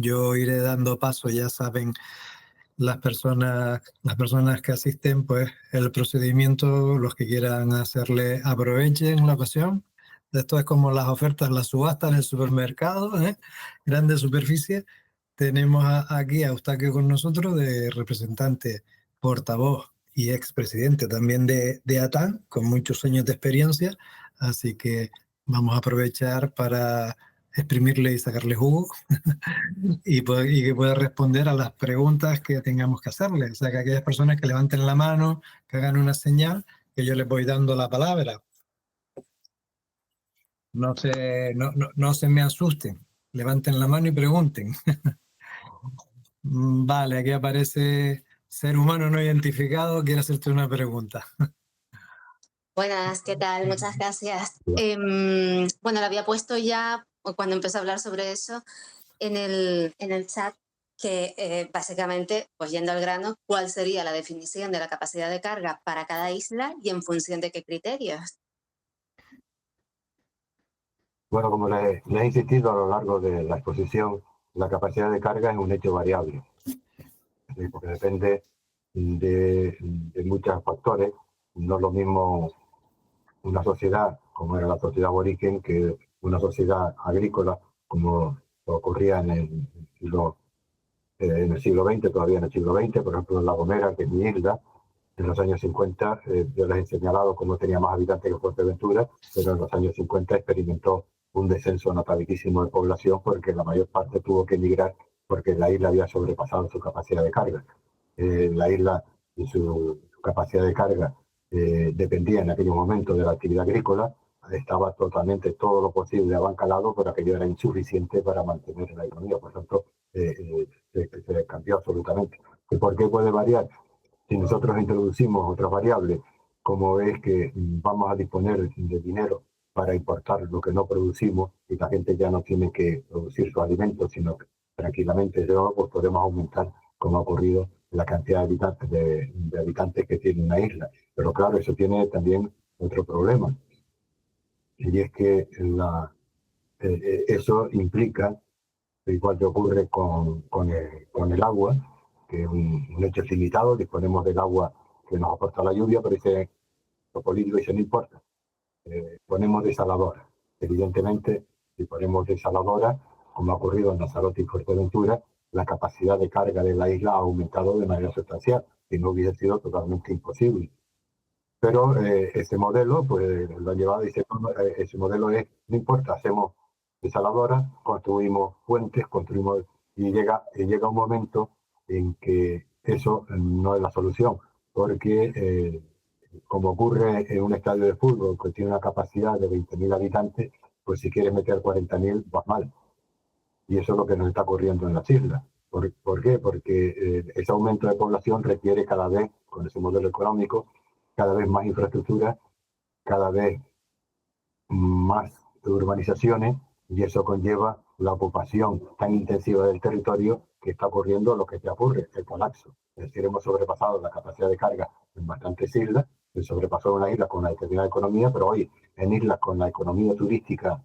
Yo iré dando paso, ya saben las personas que asisten, pues el procedimiento, los que quieran hacerle, aprovechen la ocasión. Esto es como las ofertas, las subastas en el supermercado, ¿eh? Grande superficie. Tenemos aquí a Eustaquio con nosotros, de representante, portavoz y expresidente también de ATAN, con muchos años de experiencia. Así que vamos a aprovechar para exprimirle y sacarle jugo y que pueda responder a las preguntas que tengamos que hacerle. O sea, que aquellas personas que levanten la mano, que hagan una señal, que yo les voy dando la palabra. No se me asusten, levanten la mano y pregunten. Vale, aquí aparece ser humano no identificado, quiere hacerte una pregunta. Buenas, ¿qué tal? Muchas gracias. Bueno, lo había puesto ya cuando empecé a hablar sobre eso en el chat, que básicamente, pues yendo al grano, ¿cuál sería la definición de la capacidad de carga para cada isla y en función de qué criterios? Bueno, como le he insistido a lo largo de la exposición, la capacidad de carga es un hecho variable, porque depende de muchos factores. No es lo mismo una sociedad como era la sociedad aborigen que una sociedad agrícola como ocurría en el siglo XX, todavía en el siglo XX, por ejemplo en La Gomera, que es mi isla. En los años 50 yo les he señalado cómo tenía más habitantes que Fuerteventura, pero en los años 50 experimentó un descenso notabilísimo de población porque la mayor parte tuvo que emigrar porque la isla había sobrepasado su capacidad de carga. La isla y su capacidad de carga dependía en aquellos momentos de la actividad agrícola, estaba totalmente todo lo posible abancalado, pero aquello era insuficiente para mantener la economía. Por tanto, se cambió absolutamente. ¿Y por qué puede variar? Si nosotros introducimos otras variables, como es que vamos a disponer de dinero para importar lo que no producimos y la gente ya no tiene que producir sus alimentos, sino que tranquilamente pues podemos aumentar, como ha ocurrido, la cantidad de habitantes que tiene una isla. Pero claro, eso tiene también otro problema, y es que eso implica, igual que ocurre con el agua, que es un hecho limitado, disponemos del agua que nos aporta la lluvia, pero los políticos dicen no importa, ponemos desaladoras. Evidentemente, si ponemos desaladoras, como ha ocurrido en Lanzarote y Fuerteventura, la capacidad de carga de la isla ha aumentado de manera sustancial, y no hubiese sido totalmente imposible. Pero ese modelo, pues lo han llevado y dice, ese modelo es, no importa, hacemos desaladoras, construimos puentes, y llega un momento en que eso no es la solución, porque como ocurre en un estadio de fútbol que tiene una capacidad de 20.000 habitantes, pues si quieres meter 40.000 vas mal. Y eso es lo que nos está ocurriendo en las islas. ¿Por qué? Porque ese aumento de población requiere cada vez, con ese modelo económico, cada vez más infraestructura, cada vez más urbanizaciones, y eso conlleva la ocupación tan intensiva del territorio que está ocurriendo lo que te ocurre, el colapso. Es decir, hemos sobrepasado la capacidad de carga en bastantes islas, se sobrepasó una isla con una determinada economía, pero hoy en islas con la economía turística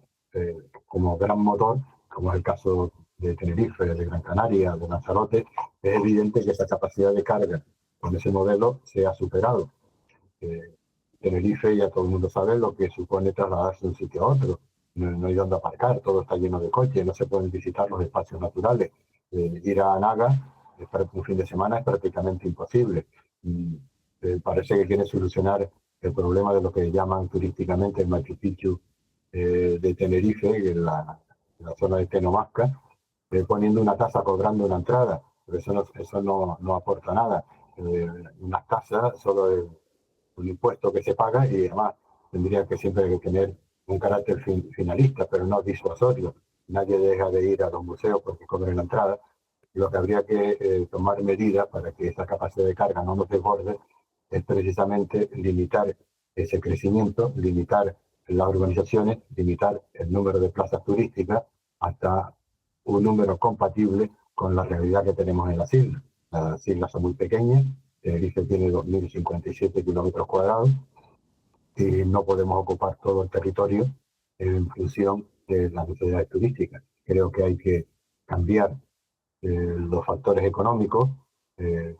como gran motor, como es el caso de Tenerife, de Gran Canaria, de Lanzarote, es evidente que esa capacidad de carga con ese modelo se ha superado. Tenerife, ya todo el mundo sabe lo que supone trasladarse de un sitio a otro. No hay dónde aparcar, todo está lleno de coches, no se pueden visitar los espacios naturales. Ir a Naga un fin de semana es prácticamente imposible. Parece que quieren solucionar el problema de lo que llaman turísticamente el Machu Picchu de Tenerife, que es la zona de Tenomasca, poniendo una tasa, cobrando una entrada, pero eso no aporta nada. Unas tasas solo es un impuesto que se paga, y además tendría que siempre tener un carácter finalista, pero no disuasorio. Nadie deja de ir a los museos porque cobren la entrada. Lo que habría que tomar medidas para que esa capacidad de carga no nos desborde es precisamente limitar ese crecimiento, limitar las urbanizaciones, limitar el número de plazas turísticas hasta un número compatible con la realidad que tenemos en las islas. Las islas son muy pequeñas, Tenerife tiene 2.057 kilómetros cuadrados y no podemos ocupar todo el territorio en función de las necesidades turísticas. Creo que hay que cambiar los factores económicos,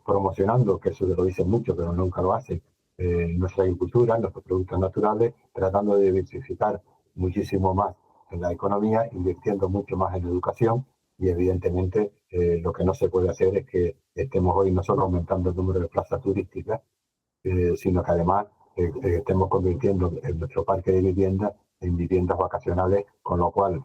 promocionando, que eso lo dicen mucho, pero nunca lo hacen, nuestra agricultura, nuestros productos naturales, tratando de diversificar muchísimo más en la economía, invirtiendo mucho más en educación y evidentemente lo que no se puede hacer es que estemos hoy no solo aumentando el número de plazas turísticas, sino que además estemos convirtiendo en nuestro parque de viviendas en viviendas vacacionales, con lo cual,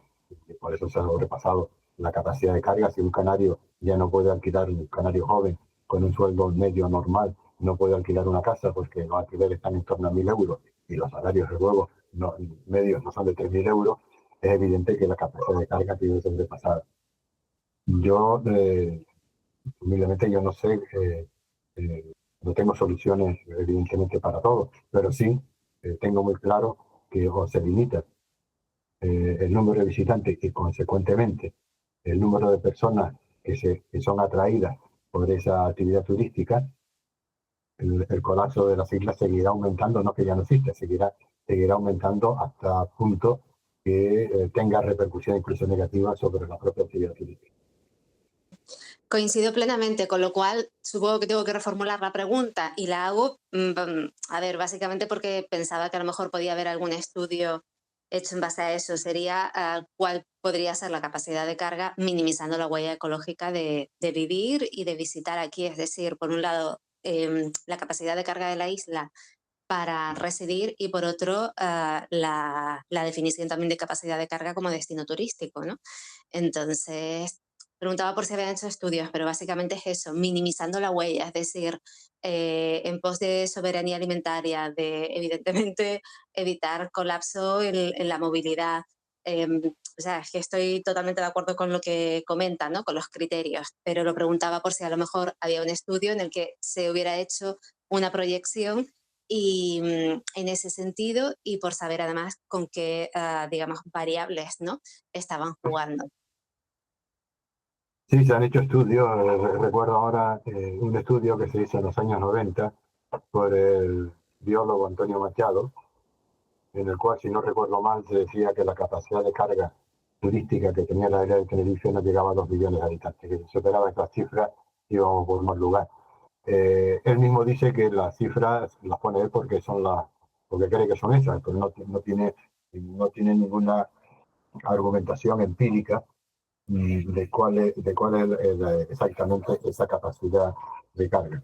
por eso se ha sobrepasado la capacidad de carga. Si un canario ya no puede alquilar, un canario joven con un sueldo medio normal, no puede alquilar una casa porque los alquileres están en torno a 1.000 euros y los salarios de luego medios no son de 3.000 euros, es evidente que la capacidad de carga tiene que ser sobrepasada. Yo, humildemente, yo no sé, no tengo soluciones evidentemente para todo, pero sí tengo muy claro que o se limita el número de visitantes y consecuentemente el número de personas que son atraídas por esa actividad turística, el colapso de las islas seguirá aumentando, no que ya no existe, seguirá aumentando hasta punto que tenga repercusión incluso negativa sobre la propia actividad turística. Coincido plenamente, con lo cual supongo que tengo que reformular la pregunta y la hago, a ver, básicamente porque pensaba que a lo mejor podía haber algún estudio hecho en base a eso. Sería cuál podría ser la capacidad de carga minimizando la huella ecológica de vivir y de visitar aquí. Es decir, por un lado, la capacidad de carga de la isla para residir y por otro, la definición también de capacidad de carga como destino turístico, ¿no? Entonces, preguntaba por si habían hecho estudios, pero básicamente es eso, minimizando la huella, es decir, en pos de soberanía alimentaria, de evidentemente evitar colapso en la movilidad. O sea, es que estoy totalmente de acuerdo con lo que comenta, ¿no? Con los criterios, pero lo preguntaba por si a lo mejor había un estudio en el que se hubiera hecho una proyección y en ese sentido, y por saber además con qué, digamos, variables, ¿no?, estaban jugando. Sí, se han hecho estudios, recuerdo ahora un estudio que se hizo en los años 90 por el biólogo Antonio Machado, en el cual, si no recuerdo mal, se decía que la capacidad de carga turística que tenía la isla de Tenerife no llegaba a 2 millones de habitantes, que si superaba estas cifras íbamos por mal lugar. Él mismo dice que las cifras las pone él porque cree que son esas, pero no tiene ninguna argumentación empírica de cuál es exactamente esa capacidad de carga.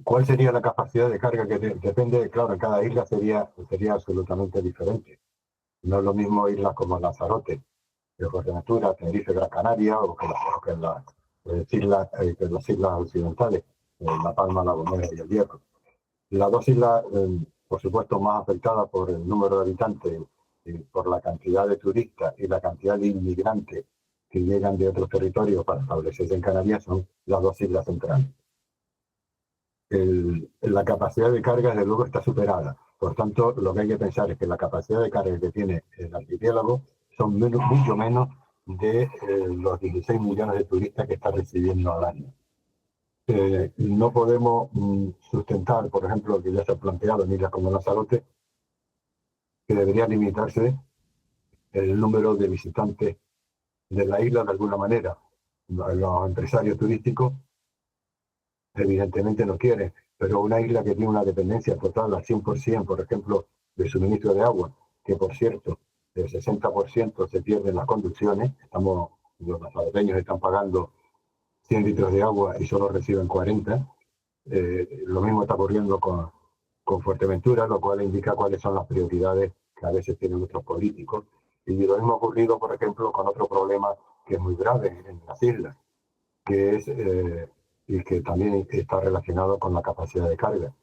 ¿Cuál sería la capacidad de carga? Que depende, claro, en cada isla sería absolutamente diferente. No es lo mismo islas como Lanzarote, que Fuerteventura, Tenerife, Gran Canaria, o que las islas occidentales, La Palma, La Gomera y El Hierro. Las dos islas, por supuesto, más afectadas por el número de habitantes, por la cantidad de turistas y la cantidad de inmigrantes que llegan de otros territorios para establecerse en Canarias, son las dos islas centrales. La capacidad de carga, desde luego, está superada. Por tanto, lo que hay que pensar es que la capacidad de carga que tiene el archipiélago son mucho menos de los 16 millones de turistas que está recibiendo al año. No podemos sustentar, por ejemplo, que ya se ha planteado en islas como Lanzarote, que debería limitarse el número de visitantes de la isla de alguna manera. Los empresarios turísticos evidentemente no quieren, pero una isla que tiene una dependencia total al 100%, por ejemplo, de suministro de agua, que por cierto, el 60% se pierde en las conducciones, los nazareños están pagando 100 litros de agua y solo reciben 40. Lo mismo está ocurriendo con Fuerteventura, lo cual indica cuáles son las prioridades que a veces tienen nuestros políticos. Y lo mismo ha ocurrido, por ejemplo, con otro problema que es muy grave en las islas, que es, y que también está relacionado con la capacidad de carga.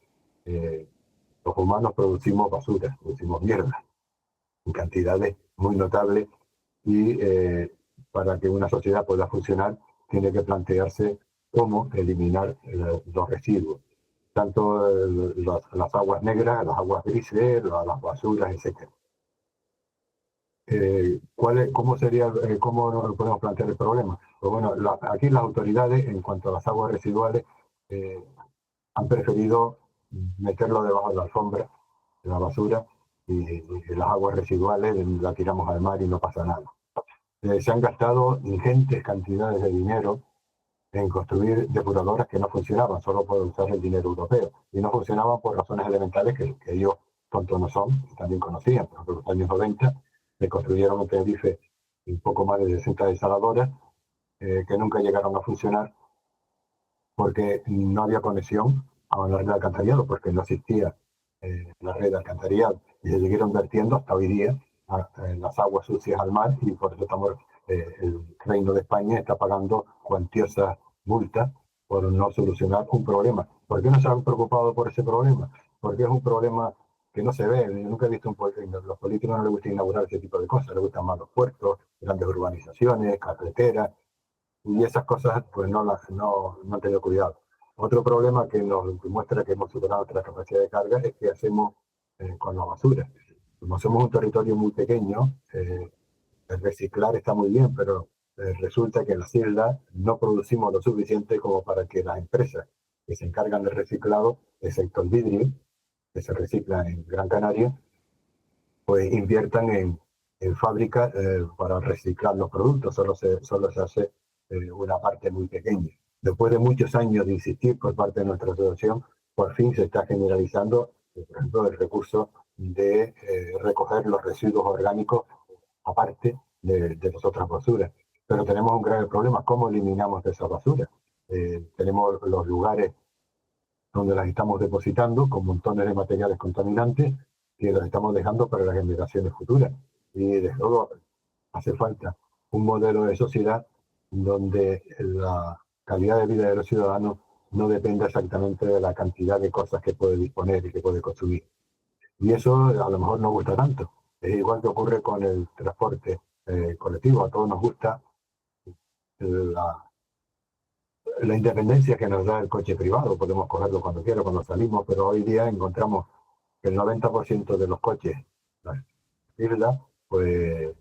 Los humanos producimos basura, producimos mierda, en cantidades muy notables, y para que una sociedad pueda funcionar tiene que plantearse cómo eliminar los residuos, tanto las aguas negras, las aguas grises, las basuras, etc. ¿Cómo podemos plantear el problema? Pues bueno, aquí las autoridades, en cuanto a las aguas residuales, han preferido meterlo debajo de la alfombra, de la basura, y las aguas residuales las tiramos al mar y no pasa nada. Se han gastado ingentes cantidades de dinero en construir depuradoras que no funcionaban, solo por usar el dinero europeo. Y no funcionaban por razones elementales que ellos, tontos no son, también conocían. Por ejemplo, en los años 90 se construyeron en Tenerife un poco más de 60 desaladoras que nunca llegaron a funcionar porque no había conexión a la red de alcantarillado, porque no existía la red de alcantarillado. Y se siguieron vertiendo hasta hoy día las aguas sucias al mar, y por eso estamos, el Reino de España está pagando cuantiosas multas por no solucionar un problema. ¿Por qué no se han preocupado por ese problema? Porque es un problema que no se ve. Yo nunca he visto los políticos no les gusta inaugurar ese tipo de cosas, les gustan más los puertos, grandes urbanizaciones, carreteras, y esas cosas pues no han tenido cuidado. Otro problema que nos demuestra que hemos superado nuestra capacidad de carga es que hacemos con la basura. Como somos un territorio muy pequeño, el reciclar está muy bien, pero resulta que en las islas no producimos lo suficiente como para que las empresas que se encargan del reciclado, excepto el vidrio, que se recicla en Gran Canaria, pues inviertan en fábricas para reciclar los productos. Solo se hace una parte muy pequeña. Después de muchos años de insistir por parte de nuestra asociación, por fin se está generalizando, por ejemplo, el recurso de recoger los residuos orgánicos aparte de las otras basuras. Pero tenemos un grave problema: ¿cómo eliminamos esa basura? Tenemos los lugares donde las estamos depositando con montones de materiales contaminantes que los estamos dejando para las generaciones futuras. Y desde luego hace falta un modelo de sociedad donde la calidad de vida de los ciudadanos no dependa exactamente de la cantidad de cosas que puede disponer y que puede consumir. Y eso a lo mejor no gusta tanto. Es igual que ocurre con el transporte colectivo. A todos nos gusta la independencia que nos da el coche privado. Podemos cogerlo cuando quiera, cuando salimos, pero hoy día encontramos que el 90% de los coches en las islas pues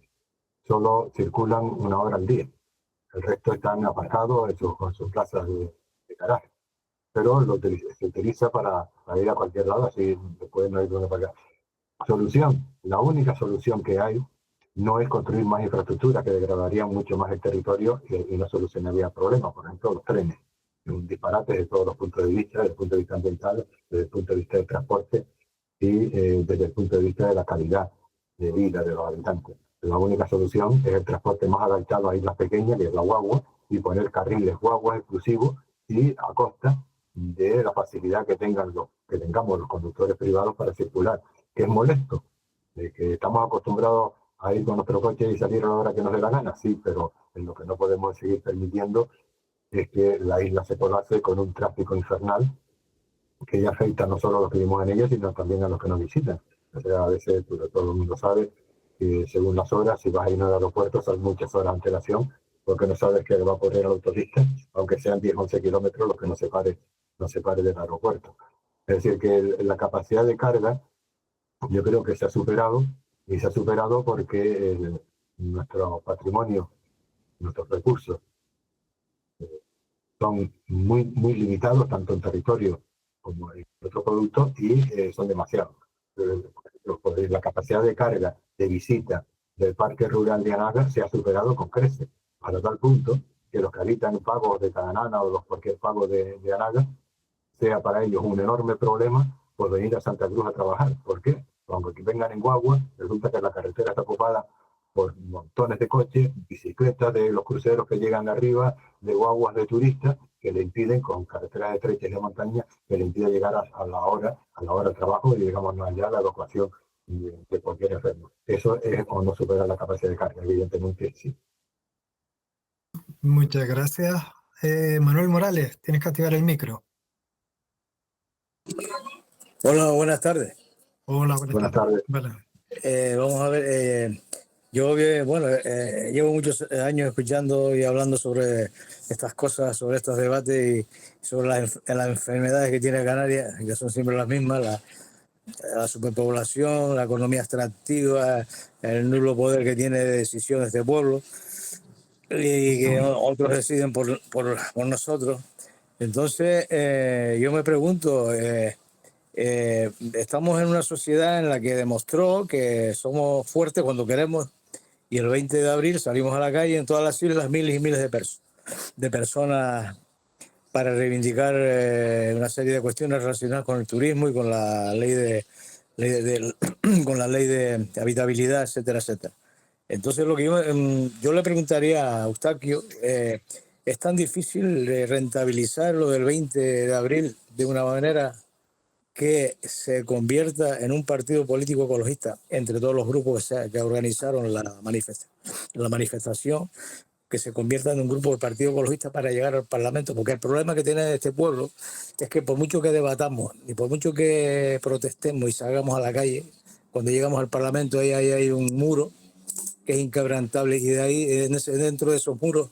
solo circulan una hora al día. El resto están aparcados con sus plazas de garaje. Pero se utiliza para ir a cualquier lado, así después no hay donde pagar. Solución. La única solución que hay no es construir más infraestructura que degradarían mucho más el territorio y no solucionaría problemas. Por ejemplo, los trenes. Un disparate desde todos los puntos de vista, desde el punto de vista ambiental, desde el punto de vista del transporte y desde el punto de vista de la calidad de vida de los habitantes. La única solución es el transporte más adaptado a islas pequeñas, que es la guagua, y poner carriles guaguas exclusivos y a costa de la facilidad que tengamos los conductores privados para circular, que es molesto, de que estamos acostumbrados a ir con nuestro coche y salir a la hora que nos dé la gana, sí, pero en lo que no podemos seguir permitiendo es que la isla se colapse con un tráfico infernal que ya afecta no solo a los que vivimos en ella, sino también a los que nos visitan. O sea, a veces todo el mundo sabe que según las horas, si vas a ir al aeropuerto, son muchas horas de antelación, porque no sabes que va a poner la autopista, aunque sean 10 o 11 kilómetros los que nos separe del aeropuerto. Es decir, que la capacidad de carga yo creo que se ha superado, y se ha superado porque nuestro patrimonio, nuestros recursos son muy limitados, tanto en territorio como en otros productos, y son demasiados. La capacidad de carga, de visita del Parque Rural de Anaga se ha superado con creces, hasta tal punto que los que habitan pagos de Cananana o cualquier pago de Anaga sea para ellos un enorme problema por venir a Santa Cruz a trabajar. ¿Por qué? Aunque vengan en guagua, resulta que la carretera está ocupada por montones de coches, bicicletas de los cruceros que llegan arriba, de guaguas de turistas, que le impiden, con carreteras estrechas de montaña, que le impide llegar a la hora del trabajo y, digamos, no allá la evacuación de cualquier enfermo. Eso es o no supera la capacidad de carga, evidentemente sí. Muchas gracias. Manuel Morales, tienes que activar el micro. Hola, buenas tardes. Hola, buenas tardes. Bueno. Vamos a ver, yo llevo muchos años escuchando y hablando sobre estas cosas, sobre estos debates y sobre las enfermedades que tiene Canarias, que son siempre las mismas, la superpoblación, la economía extractiva, el nulo poder que tiene de decisión este pueblo, y que otros deciden por nosotros. Entonces, yo me pregunto, estamos en una sociedad en la que demostró que somos fuertes cuando queremos y el 20 de abril salimos a la calle en todas las islas, miles y miles de personas para reivindicar una serie de cuestiones relacionadas con el turismo y con la con la ley de habitabilidad, etcétera, etcétera. Entonces, lo que yo le preguntaría a Eustaquio, ¿es tan difícil rentabilizar lo del 20 de abril de una manera que se convierta en un partido político ecologista entre todos los grupos que organizaron la manifestación, que se convierta en un grupo de partido ecologista para llegar al Parlamento? Porque el problema que tiene este pueblo es que por mucho que debatamos y por mucho que protestemos y salgamos a la calle, cuando llegamos al Parlamento ahí hay un muro que es inquebrantable, y de ahí, dentro de esos muros,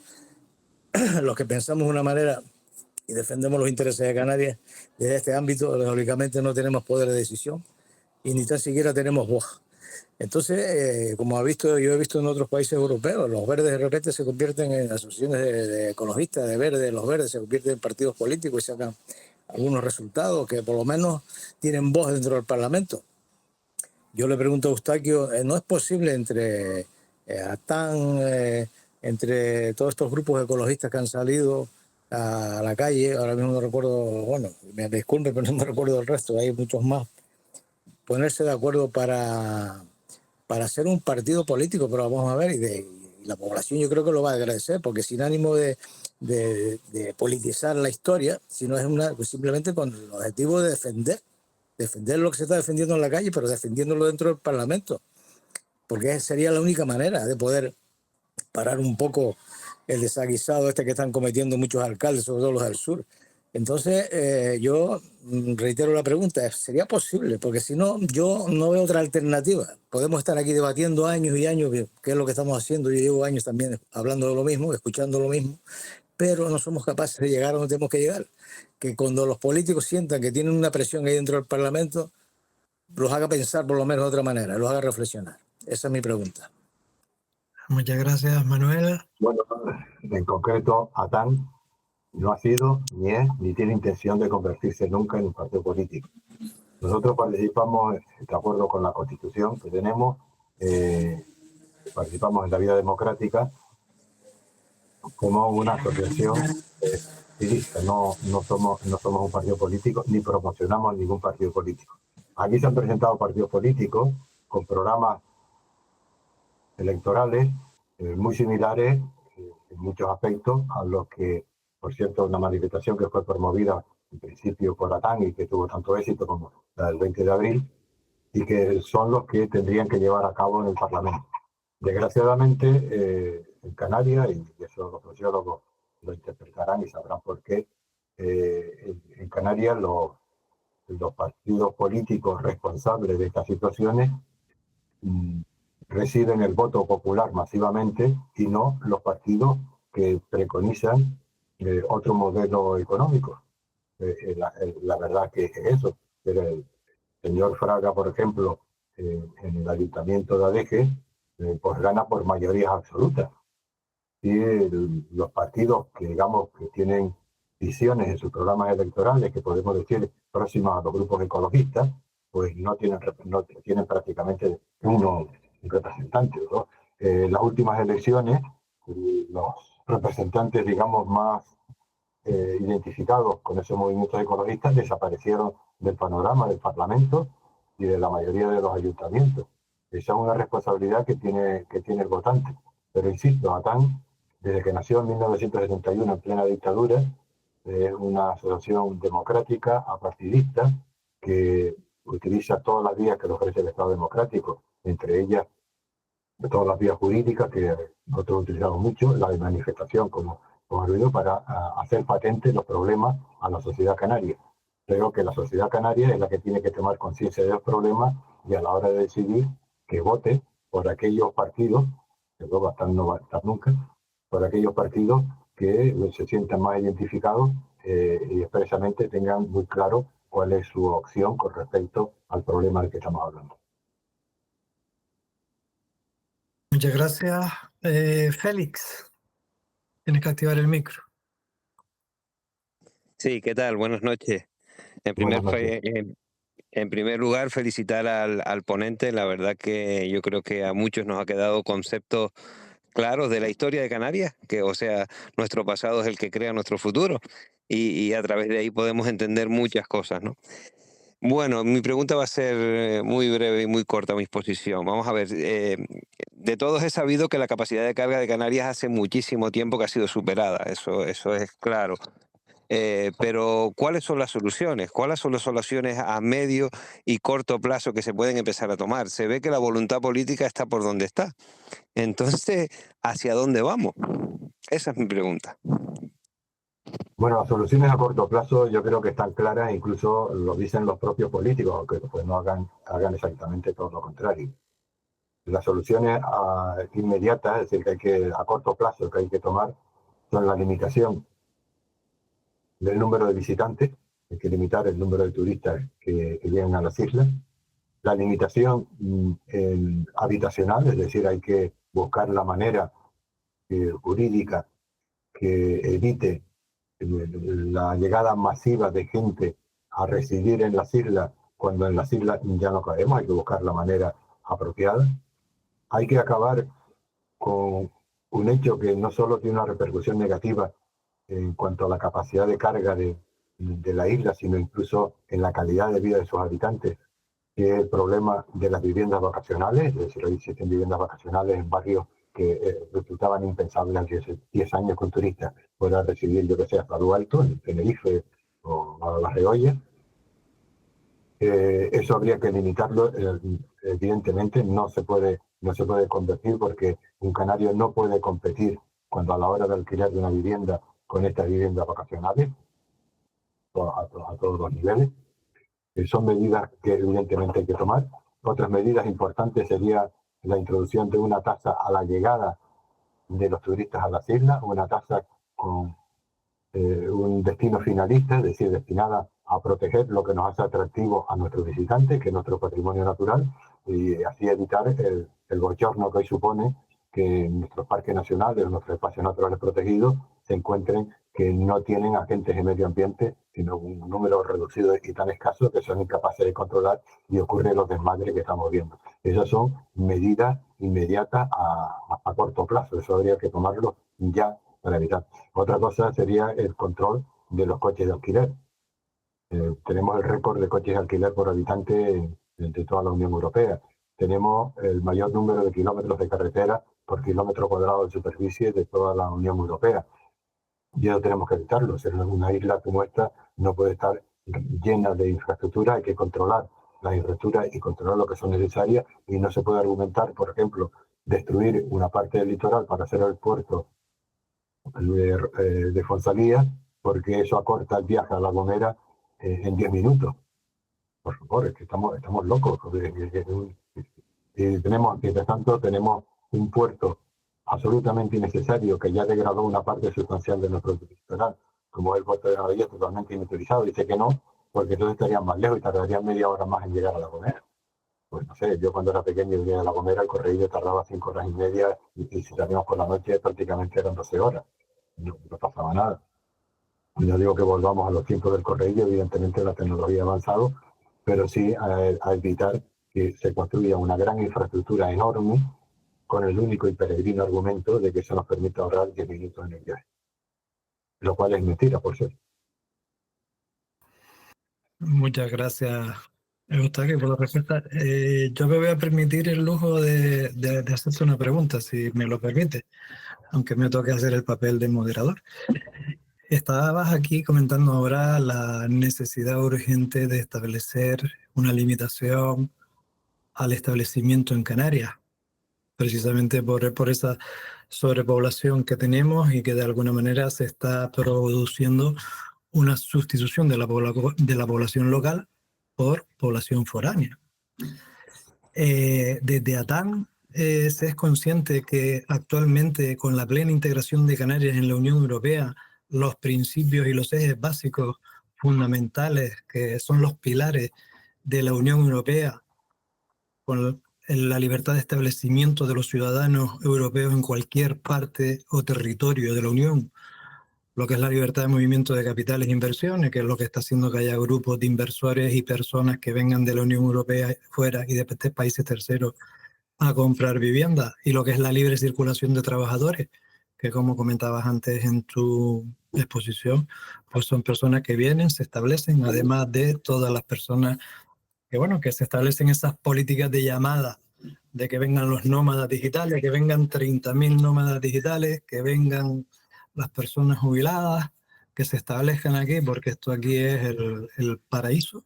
los que pensamos de una manera y defendemos los intereses de Canarias, desde este ámbito, lógicamente no tenemos poder de decisión y ni tan siquiera tenemos voz. Entonces, como yo he visto en otros países europeos, los verdes de repente se convierten en asociaciones de ecologistas, de verdes, los verdes se convierten en partidos políticos y sacan algunos resultados que por lo menos tienen voz dentro del Parlamento. Yo le pregunto a Eustaquio, ¿no es posible entre ATAN, entre todos estos grupos ecologistas que han salido a la calle, ahora mismo no recuerdo, bueno, me disculpe, pero no me recuerdo el resto, hay muchos más, ponerse de acuerdo para hacer un partido político? Pero vamos a ver, y la población yo creo que lo va a agradecer, porque sin ánimo de politizar la historia, sino es pues simplemente con el objetivo de defender lo que se está defendiendo en la calle, pero defendiéndolo dentro del Parlamento, porque sería la única manera de poder parar un poco el desaguisado que están cometiendo muchos alcaldes, sobre todo los del sur. Entonces, yo reitero la pregunta, ¿sería posible? Porque si no, yo no veo otra alternativa. Podemos estar aquí debatiendo años y años, que es lo que estamos haciendo. Yo llevo años también hablando de lo mismo, escuchando lo mismo, pero no somos capaces de llegar a donde tenemos que llegar. Que cuando los políticos sientan que tienen una presión ahí dentro del Parlamento, los haga pensar por lo menos de otra manera, los haga reflexionar. Esa es mi pregunta. Muchas gracias, Manuel. Bueno, en concreto, ATAN no ha sido, ni es, ni tiene intención de convertirse nunca en un partido político. Nosotros participamos, de acuerdo con la Constitución que tenemos, participamos en la vida democrática como una asociación civista. No somos un partido político, ni promocionamos ningún partido político. Aquí se han presentado partidos políticos con programas electorales muy similares en muchos aspectos a los que, por cierto, una manifestación que fue promovida en principio por ATAN y que tuvo tanto éxito como la del 20 de abril, y que son los que tendrían que llevar a cabo en el Parlamento. Desgraciadamente, en Canarias, y eso los sociólogos lo interpretarán y sabrán por qué, en Canarias los partidos políticos responsables de estas situaciones reciben el voto popular masivamente y no los partidos que preconizan otro modelo económico. La verdad que es eso. Pero el señor Fraga, por ejemplo, en el ayuntamiento de Adeje, pues gana por mayorías absolutas. Y los partidos que, digamos, que tienen visiones en sus programas electorales, que podemos decir próximas a los grupos ecologistas, pues no tienen prácticamente uno representante, ¿no? Las últimas elecciones, los representantes, digamos, más identificados con esos movimientos ecologistas desaparecieron del panorama del Parlamento y de la mayoría de los ayuntamientos. Esa es una responsabilidad que tiene el votante. Pero insisto, ATAN, desde que nació en 1971 en plena dictadura, es una asociación democrática, apartidista, que utiliza todas las vías que le ofrece el Estado democrático, entre ellas todas las vías jurídicas que nosotros utilizamos mucho, la de manifestación como ruido, para hacer patentes los problemas a la sociedad canaria. Creo que la sociedad canaria es la que tiene que tomar conciencia de los problemas y a la hora de decidir que vote por aquellos partidos, que luego no va a estar nunca, por aquellos partidos que se sientan más identificados y expresamente tengan muy claro cuál es su opción con respecto al problema del que estamos hablando. Muchas gracias. Félix, tienes que activar el micro. Sí, ¿qué tal? Buenas noches. En primer lugar, felicitar al ponente. La verdad que yo creo que a muchos nos ha quedado conceptos claros de la historia de Canarias, que o sea, nuestro pasado es el que crea nuestro futuro y a través de ahí podemos entender muchas cosas, ¿no? Bueno, mi pregunta va a ser muy breve y muy corta mi exposición. Vamos a ver, de todos he sabido que la capacidad de carga de Canarias hace muchísimo tiempo que ha sido superada, eso es claro. Pero ¿cuáles son las soluciones? ¿Cuáles son las soluciones a medio y corto plazo que se pueden empezar a tomar? Se ve que la voluntad política está por donde está. Entonces, ¿hacia dónde vamos? Esa es mi pregunta. Bueno, las soluciones a corto plazo yo creo que están claras, incluso lo dicen los propios políticos, aunque pues no hagan exactamente todo lo contrario. Las soluciones inmediatas, es decir, a corto plazo que hay que tomar, son la limitación del número de visitantes, hay que limitar el número de turistas que llegan a las islas, la limitación habitacional, es decir, hay que buscar la manera jurídica que evite la llegada masiva de gente a residir en las islas cuando en las islas ya no cabemos, hay que buscar la manera apropiada. Hay que acabar con un hecho que no solo tiene una repercusión negativa en cuanto a la capacidad de carga de la isla, sino incluso en la calidad de vida de sus habitantes, que es el problema de las viviendas vacacionales. Es decir, hoy existen viviendas vacacionales en barrios que resultaban impensables hace 10 años con turistas puedan recibir, yo que sé, hasta Lo Alto, en Tenerife o a La Reolla. Eso habría que limitarlo. Evidentemente no se puede convertir, porque un canario no puede competir cuando a la hora de alquiler de una vivienda con estas viviendas vacacionales a todos los niveles. Son medidas que evidentemente hay que tomar. Otras medidas importantes sería la introducción de una tasa a la llegada de los turistas a las islas, una tasa con un destino finalista, es decir, destinada a proteger lo que nos hace atractivo a nuestros visitantes, que es nuestro patrimonio natural, y así evitar el bochorno que hoy supone que nuestros parques nacionales, nuestros espacios naturales protegidos, se encuentren que no tienen agentes de medio ambiente, sino un número reducido y tan escaso que son incapaces de controlar, y ocurren los desmadres que estamos viendo. Esas son medidas inmediatas a corto plazo, eso habría que tomarlo ya para evitar. Otra cosa sería el control de los coches de alquiler. Tenemos el récord de coches de alquiler por habitante de toda la Unión Europea. Tenemos el mayor número de kilómetros de carretera por kilómetro cuadrado de superficie de toda la Unión Europea. Y eso tenemos que evitarlo. Una isla como esta no puede estar llena de infraestructura, hay que controlar las infraestructuras y controlar lo que son necesarias, y no se puede argumentar, por ejemplo, destruir una parte del litoral para hacer el puerto de Fonsalía, porque eso acorta el viaje a La Gomera en 10 minutos. Por favor, es que estamos locos. Mientras tanto, tenemos un puerto absolutamente innecesario que ya degradó una parte sustancial de nuestro litoral, como el puerto de Navidad, totalmente inutilizado. Dice que no, porque entonces estarían más lejos y tardarían media hora más en llegar a La Gomera. Pues no sé, yo cuando era pequeño venía a La Gomera, el correo tardaba 5 horas y media, y si salíamos por la noche prácticamente eran 12 horas. No pasaba nada. No digo que volvamos a los tiempos del correo, evidentemente la tecnología ha avanzado, pero sí a evitar que se construya una gran infraestructura enorme con el único y peregrino argumento de que eso nos permite ahorrar 10 minutos en el viaje. Lo cual es mentira, por cierto. Muchas gracias, Eustaquio, por la respuesta. Yo me voy a permitir el lujo de hacerte una pregunta, si me lo permite, aunque me toque hacer el papel de moderador. Estabas aquí comentando ahora la necesidad urgente de establecer una limitación al establecimiento en Canarias, precisamente por esa sobrepoblación que tenemos y que de alguna manera se está produciendo una sustitución de la población local por población foránea. Desde ATAN se es consciente que actualmente, con la plena integración de Canarias en la Unión Europea, los principios y los ejes básicos fundamentales, que son los pilares de la Unión Europea, con la libertad de establecimiento de los ciudadanos europeos en cualquier parte o territorio de la Unión, lo que es la libertad de movimiento de capitales e inversiones, que es lo que está haciendo que haya grupos de inversores y personas que vengan de la Unión Europea fuera y de países terceros a comprar vivienda, y lo que es la libre circulación de trabajadores, que como comentabas antes en tu exposición, pues son personas que vienen, se establecen, además de todas las personas que, bueno, que se establecen esas políticas de llamada, de que vengan los nómadas digitales, que vengan 30.000 nómadas digitales, que vengan las personas jubiladas, que se establezcan aquí, porque esto aquí es el paraíso.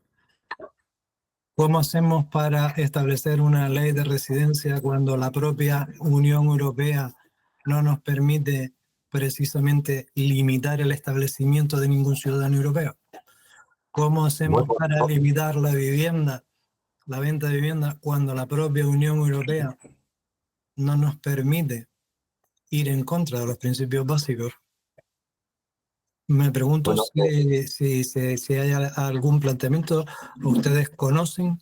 ¿Cómo hacemos para establecer una ley de residencia cuando la propia Unión Europea no nos permite precisamente limitar el establecimiento de ningún ciudadano europeo? ¿Cómo hacemos para limitar la vivienda, la venta de vivienda, cuando la propia Unión Europea no nos permite ir en contra de los principios básicos? Me pregunto si hay algún planteamiento, ustedes conocen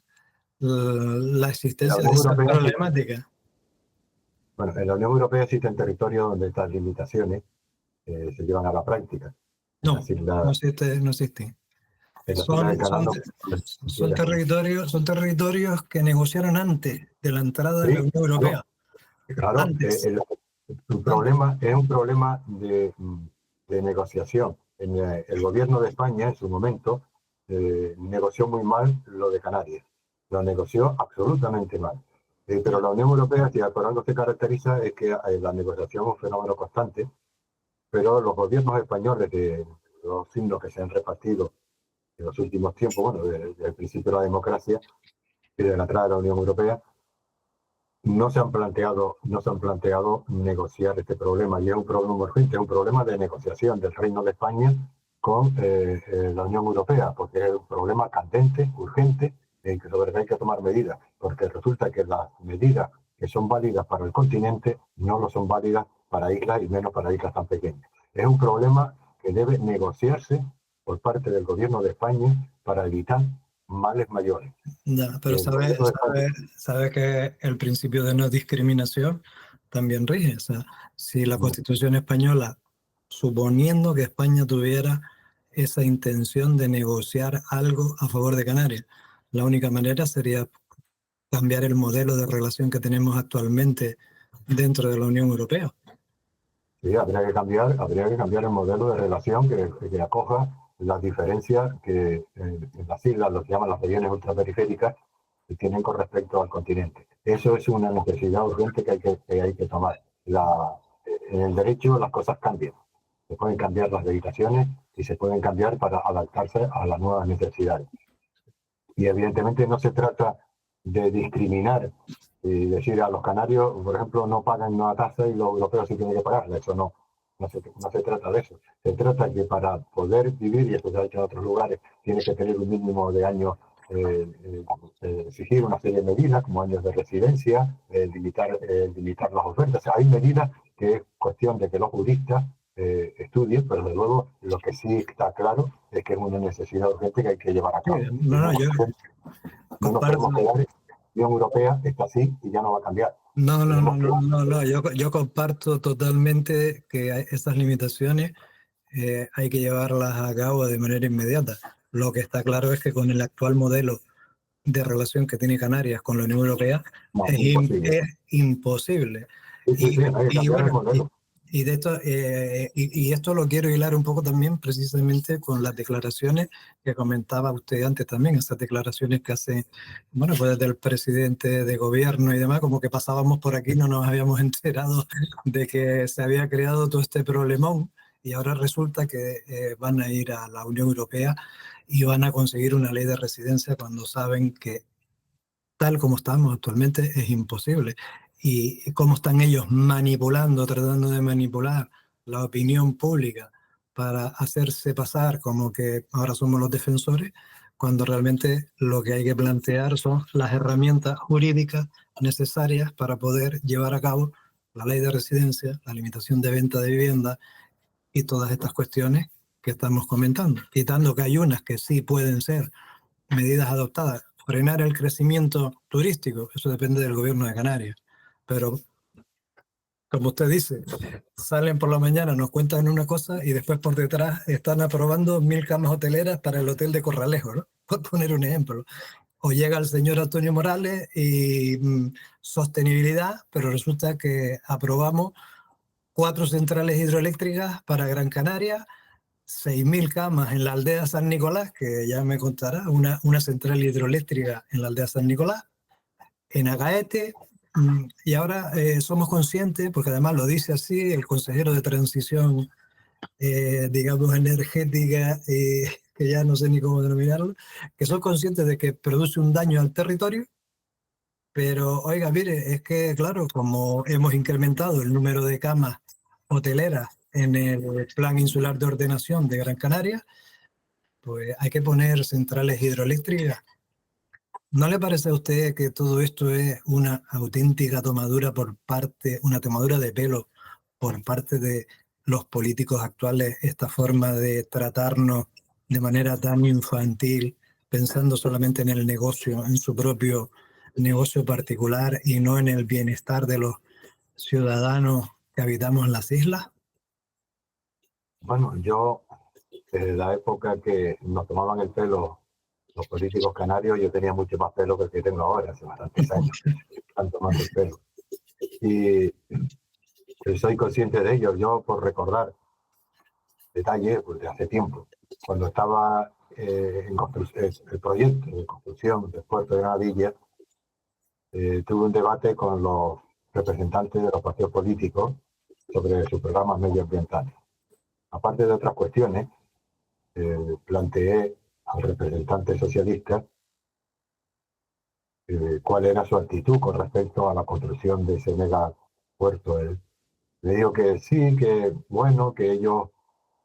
la existencia de esa problemática. Bueno, en la Unión Europea existen territorios donde estas limitaciones se llevan a la práctica. No existe. Son territorios que negociaron antes de la entrada de la Unión Europea. Claro, el problema es un problema de negociación. El gobierno de España en su momento negoció muy mal lo de Canarias. Lo negoció absolutamente mal. Pero la Unión Europea, si por algo se caracteriza, es que la negociación es un fenómeno constante, pero los gobiernos españoles, de los signos que se han repartido en los últimos tiempos, bueno, desde el principio de la democracia y de la entrada de la Unión Europea, no se han planteado negociar este problema, y es un problema urgente, es un problema de negociación del Reino de España con la Unión Europea, porque es un problema candente, urgente, en que sobre el que hay que tomar medidas, porque resulta que las medidas que son válidas para el continente no lo son válidas para islas, y menos para islas tan pequeñas. Es un problema que debe negociarse por parte del gobierno de España para evitar males mayores. Ya, pero sabe que el principio de no discriminación también rige. O sea, si la Constitución española, suponiendo que España tuviera esa intención de negociar algo a favor de Canarias, la única manera sería cambiar el modelo de relación que tenemos actualmente dentro de la Unión Europea. Sí, habría que cambiar el modelo de relación que acoja las diferencias que en las islas, lo que llaman las regiones ultraperiféricas, que tienen con respecto al continente. Eso es una necesidad urgente que hay que tomar. En el derecho las cosas cambian. Se pueden cambiar las legislaciones y se pueden cambiar para adaptarse a las nuevas necesidades. Y evidentemente no se trata de discriminar y decir a los canarios, por ejemplo, no pagan una tasa y los europeos sí tienen que pagarla. Eso no se trata de eso. Se trata de que para poder vivir, y esto se ha hecho en otros lugares, tienes que tener un mínimo de años, exigir una serie de medidas, como años de residencia, limitar las ofertas. O sea, hay medidas que es cuestión de que los juristas estudien, pero desde luego lo que sí está claro es que es una necesidad urgente que hay que llevar a cabo. No nos podemos quedar. La Unión Europea está así y ya no va a cambiar. No. Yo comparto totalmente que esas limitaciones hay que llevarlas a cabo de manera inmediata. Lo que está claro es que con el actual modelo de relación que tiene Canarias con la Unión Europea es imposible. Y de esto, y esto lo quiero hilar un poco también precisamente con las declaraciones que comentaba usted antes también, esas declaraciones que hace, bueno, pues desde el presidente de gobierno y demás, como que pasábamos por aquí, no nos habíamos enterado de que se había creado todo este problemón, y ahora resulta que van a ir a la Unión Europea y van a conseguir una ley de residencia cuando saben que tal como estamos actualmente es imposible. Y cómo están ellos manipulando, tratando de manipular la opinión pública para hacerse pasar como que ahora somos los defensores, cuando realmente lo que hay que plantear son las herramientas jurídicas necesarias para poder llevar a cabo la ley de residencia, la limitación de venta de vivienda y todas estas cuestiones que estamos comentando, quitando que hay unas que sí pueden ser medidas adoptadas. Frenar el crecimiento turístico, eso depende del gobierno de Canarias, pero como usted dice, salen por la mañana, nos cuentan una cosa y después por detrás están aprobando 1000 camas hoteleras para el hotel de Corralejo, ¿no? Por poner un ejemplo. O llega el señor Antonio Morales y sostenibilidad, pero resulta que aprobamos 4 centrales hidroeléctricas para Gran Canaria, 6000 camas en la aldea San Nicolás, que ya me contará, una central hidroeléctrica en la aldea San Nicolás, en Agaete, y ahora somos conscientes, porque además lo dice así el consejero de transición, digamos, energética, que ya no sé ni cómo denominarlo, que son conscientes de que produce un daño al territorio, pero oiga, mire, es que claro, como hemos incrementado el número de camas hoteleras en el Plan Insular de Ordenación de Gran Canaria, pues hay que poner centrales hidroeléctricas. ¿No le parece a usted que todo esto es una auténtica tomadura por parte, una tomadura de pelo por parte de los políticos actuales, esta forma de tratarnos de manera tan infantil, pensando solamente en el negocio, en su propio negocio particular y no en el bienestar de los ciudadanos que habitamos en las islas? Bueno, yo, en la época que nos tomaban el pelo los políticos canarios, yo tenía mucho más pelo que el que tengo ahora, hace bastantes años. Están tomando el pelo. Y soy consciente de ello. Yo, por recordar detalles pues, de hace tiempo, cuando estaba en el proyecto de construcción del puerto de Granadilla, tuve un debate con los representantes de los partidos políticos sobre sus programas medioambientales. Aparte de otras cuestiones, planteé al representante socialista cuál era su actitud con respecto a la construcción de ese mega puerto. Le digo que sí, que bueno, que ellos,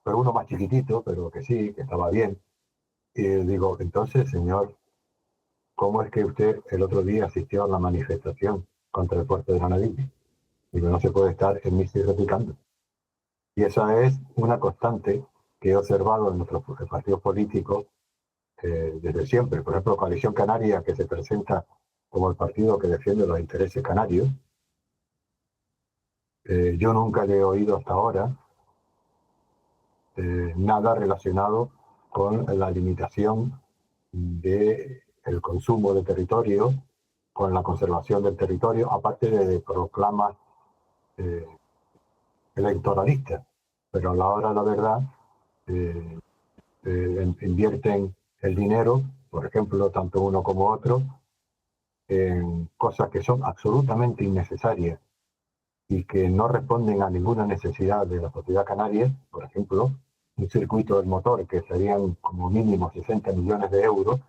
pero uno más chiquitito, pero que sí, que estaba bien. Y digo, entonces, señor, ¿cómo es que usted el otro día asistió a la manifestación contra el puerto de Granadilla? Digo, no se puede estar en misa y replicando. Y esa es una constante que he observado en nuestros partidos políticos desde siempre. Por ejemplo, Coalición Canaria, que se presenta como el partido que defiende los intereses canarios, yo nunca le he oído hasta ahora nada relacionado con la limitación del consumo de territorio, con la conservación del territorio, aparte de proclamas electoralistas. Pero a la hora de la verdad, invierten el dinero, por ejemplo, tanto uno como otro, en cosas que son absolutamente innecesarias y que no responden a ninguna necesidad de la sociedad canaria. Por ejemplo, un circuito del motor que serían como mínimo 60 millones de euros,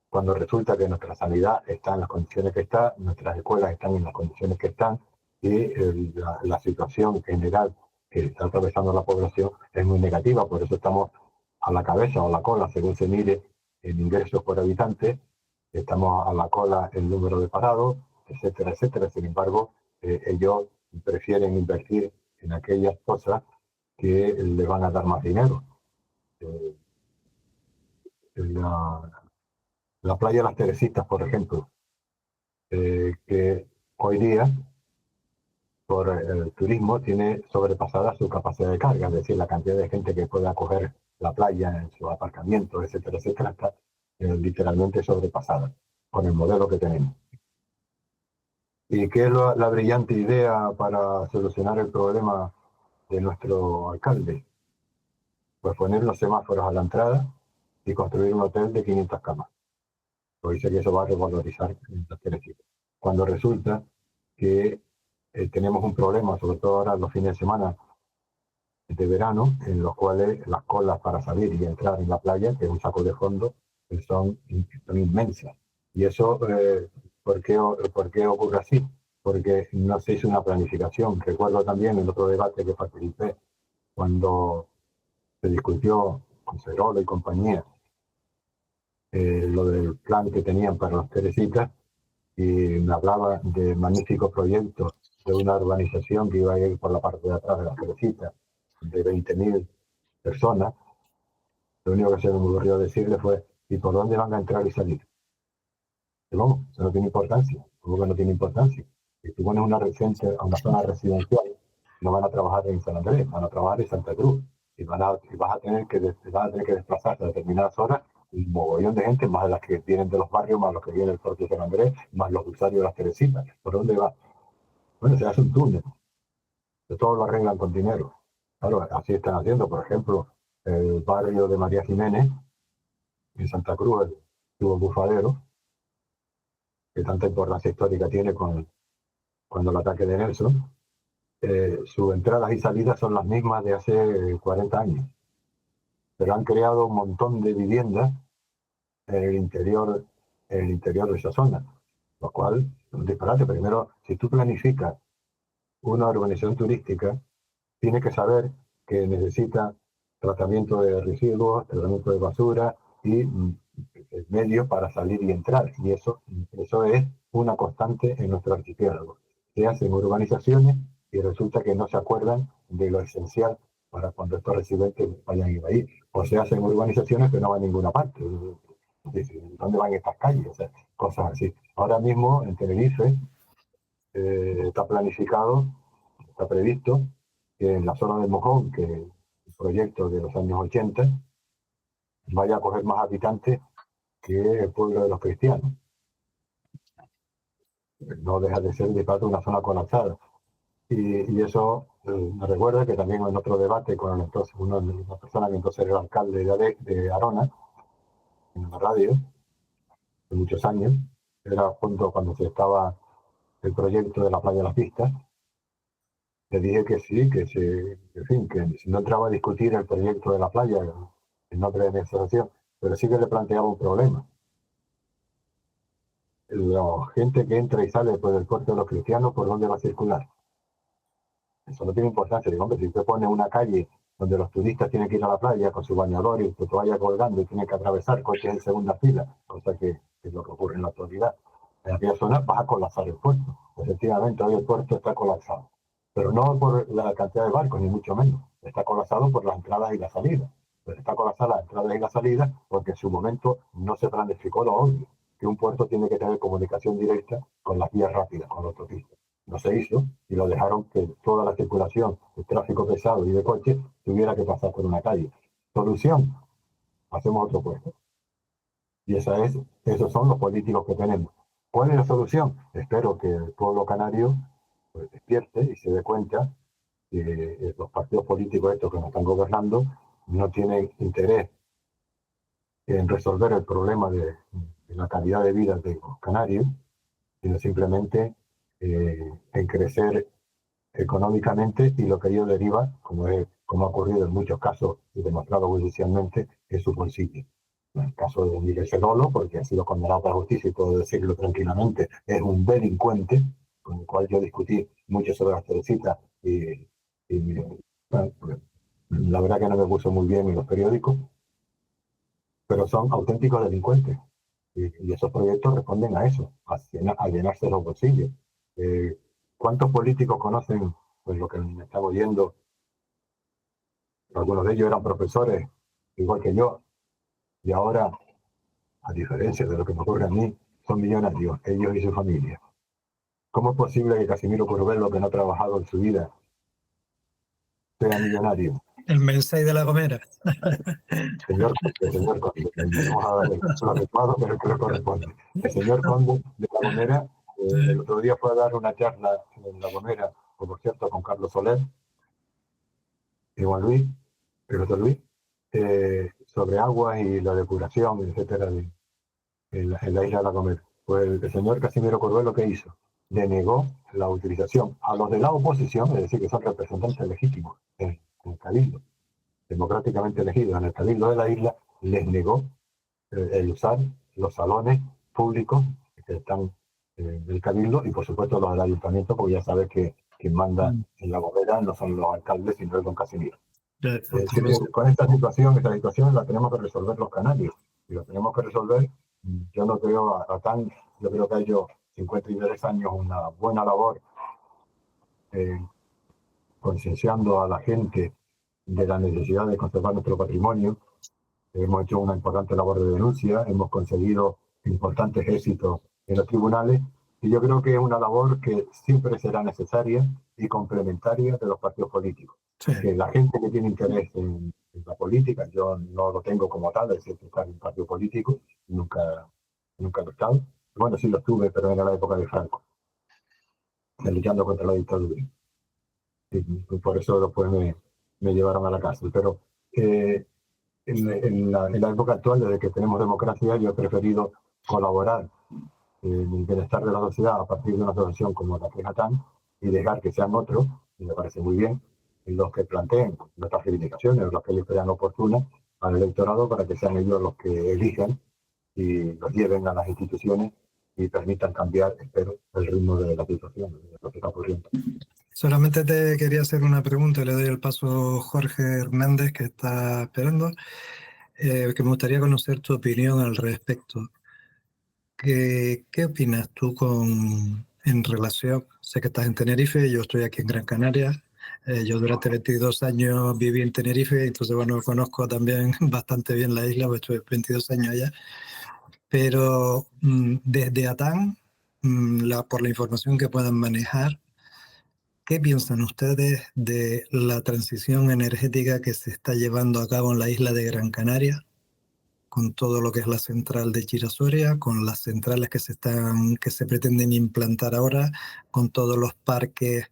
cuando resulta que nuestra sanidad está en las condiciones que está, nuestras escuelas están en las condiciones que están y la situación general que está atravesando la población es muy negativa. Por eso estamos a la cabeza o a la cola, según se mire, en ingresos por habitante, estamos a la cola en número de parados, etcétera, etcétera. Sin embargo, ellos prefieren invertir en aquellas cosas que le van a dar más dinero. La playa de las Teresitas, por ejemplo, que hoy día, por el turismo, tiene sobrepasada su capacidad de carga, es decir, la cantidad de gente que puede acoger la playa en su aparcamiento, etcétera, etcétera, está literalmente sobrepasada con el modelo que tenemos. ¿Y qué es la brillante idea para solucionar el problema de nuestro alcalde? Pues poner los semáforos a la entrada y construir un hotel de 500 camas. Pues dice que eso va a revalorizar las Teresitas. Cuando resulta que tenemos un problema, sobre todo ahora los fines de semana de verano, en los cuales las colas para salir y entrar en la playa, que es un saco de fondo, son inmensas. Y eso, ¿por qué ocurre así? Porque no se hizo una planificación. Recuerdo también en otro debate que participé, cuando se discutió con Cerolo y compañía lo del plan que tenían para las Teresitas, y me hablaba de magníficos proyectos de una urbanización que iba a ir por la parte de atrás de las Teresitas, de 20.000 personas. Lo único que se me ocurrió decirle fue, ¿y por dónde van a entrar y salir? No, eso no tiene importancia. ¿Cómo que no tiene importancia? Si tú pones a una zona residencial, no van a trabajar en San Andrés, van a trabajar en Santa Cruz. Y vas a tener que desplazarse a determinadas horas un mogollón de gente, más de las que vienen de los barrios, más los que vienen del propio San Andrés, más los usuarios de las Teresitas. ¿Por dónde va? Bueno, se hace un túnel. De todo lo arreglan con dinero. Claro, así están haciendo, por ejemplo, el barrio de María Jiménez, en Santa Cruz, el tubo Bufadero, que tanta importancia histórica tiene cuando el ataque de Nelson. Sus entradas y salidas son las mismas de hace 40 años. Pero han creado un montón de viviendas en el interior de esa zona, lo cual es un disparate. Primero, si tú planificas una urbanización turística, tiene que saber que necesita tratamiento de residuos, tratamiento de basura y medios para salir y entrar. Y eso es una constante en nuestro archipiélago. Se hacen urbanizaciones y resulta que no se acuerdan de lo esencial para cuando estos residentes vayan a ir ahí. O se hacen urbanizaciones que no van a ninguna parte. ¿Dónde van estas calles? O sea, cosas así. Ahora mismo en Tenerife está planificado, está previsto que en la zona del Mojón, que es un proyecto de los años 80, vaya a coger más habitantes que el pueblo de los cristianos. No deja de ser de facto una zona colapsada. Y eso me recuerda que también en otro debate con una persona que entonces era alcalde de Arona, en la radio, de muchos años, era junto cuando se estaba el proyecto de la playa de las Pistas. Le dije que sí, que si no entraba a discutir el proyecto de la playa en nombre de mi asociación, pero sí que le planteaba un problema. La gente que entra y sale después del puerto de los cristianos, ¿por dónde va a circular? Eso no tiene importancia. Digo, hombre, si usted pone una calle donde los turistas tienen que ir a la playa con su bañador y su toalla colgando y tienen que atravesar coches en segunda fila, cosa que es lo que ocurre en la actualidad, en aquella zona vas a colapsar el puerto. Efectivamente, hoy el puerto está colapsado. Pero no por la cantidad de barcos, ni mucho menos. Está colapsado por las entradas y las salidas. Pero está colapsada las entradas y las salidas porque en su momento no se planificó lo obvio, que un puerto tiene que tener comunicación directa con las vías rápidas, con los autopistas. No se hizo y lo dejaron que toda la circulación de tráfico pesado y de coches tuviera que pasar por una calle. Solución, hacemos otro puerto. Y esos son los políticos que tenemos. ¿Cuál es la solución? Espero que el pueblo canario pues, despierte y se dé cuenta que los partidos políticos estos que nos están gobernando no tienen interés en resolver el problema de la calidad de vida de los canarios, sino simplemente en crecer económicamente y lo que ello deriva, como ha ocurrido en muchos casos y demostrado judicialmente, es su bolsillo. En el caso de Miguel Sedolo, porque ha sido condenado por la justicia y puedo decirlo tranquilamente, es un delincuente, con el cual yo discutí mucho sobre las Teresitas y bueno, la verdad que no me puso muy bien en los periódicos, pero son auténticos delincuentes. Y esos proyectos responden a eso, a llenarse los bolsillos. ¿Cuántos políticos conocen pues, lo que me estaba oyendo? Algunos de ellos eran profesores, igual que yo, y ahora, a diferencia de lo que me ocurre a mí, son millonarios, ellos y su familia. ¿Cómo es posible que Casimiro Curvelo, que no ha trabajado en su vida, sea millonario? El Mensei de La Gomera. Señor Conde, vamos a dar el caso adecuado, pero que le corresponde. El señor Conde de La Gomera, el otro día fue a dar una charla en La Gomera, por cierto, con Carlos Soler y Juan Luis, el otro Luis, sobre aguas y la depuración, etcétera, en la isla de La Gomera. Pues el señor Casimiro Curvelo, ¿qué hizo? Le negó la utilización a los de la oposición, es decir, que son representantes legítimos en el Cabildo, democráticamente elegidos en el Cabildo de la isla, les negó el usar los salones públicos que están en el Cabildo y por supuesto los del Ayuntamiento, porque ya sabes que quien manda en La Gomera no son los alcaldes, sino el don Casimiro. Con esta situación la tenemos que resolver los canarios y lo tenemos que resolver. Yo no creo yo creo que ha hecho 53 años una buena labor concienciando a la gente de la necesidad de conservar nuestro patrimonio. Hemos hecho una importante labor de denuncia, hemos conseguido importantes éxitos en los tribunales Y yo creo que es una labor que siempre será necesaria y complementaria de los partidos políticos. Sí. Que la gente que tiene interés en la política, yo no lo tengo como tal, es decir, estar en un partido político, nunca lo he estado. Bueno, sí lo estuve, pero era la época de Franco, luchando contra la dictadura. Y por eso después me llevaron a la cárcel. Pero en la época actual, desde que tenemos democracia, yo he preferido colaborar en el bienestar de la sociedad a partir de una asociación como la que es ATAN y dejar que sean otros, y me parece muy bien, los que planteen nuestras reivindicaciones, los que ellos crean oportunas al electorado para que sean ellos los que elijan y los lleven a las instituciones y permitan cambiar, espero, el ritmo de la situación, de lo que está ocurriendo. Solamente te quería hacer una pregunta, le doy el paso a Jorge Hernández, que está esperando, que me gustaría conocer tu opinión al respecto. ¿Qué opinas tú en relación? Sé que estás en Tenerife, yo estoy aquí en Gran Canaria. Yo durante 22 años viví en Tenerife, entonces bueno, conozco también bastante bien la isla, pues estuve 22 años allá. Pero desde ATAN, por la información que puedan manejar, ¿qué piensan ustedes de la transición energética que se está llevando a cabo en la isla de Gran Canaria, con todo lo que es la central de Chira-Soria, con las centrales que se pretenden implantar ahora, con todos los parques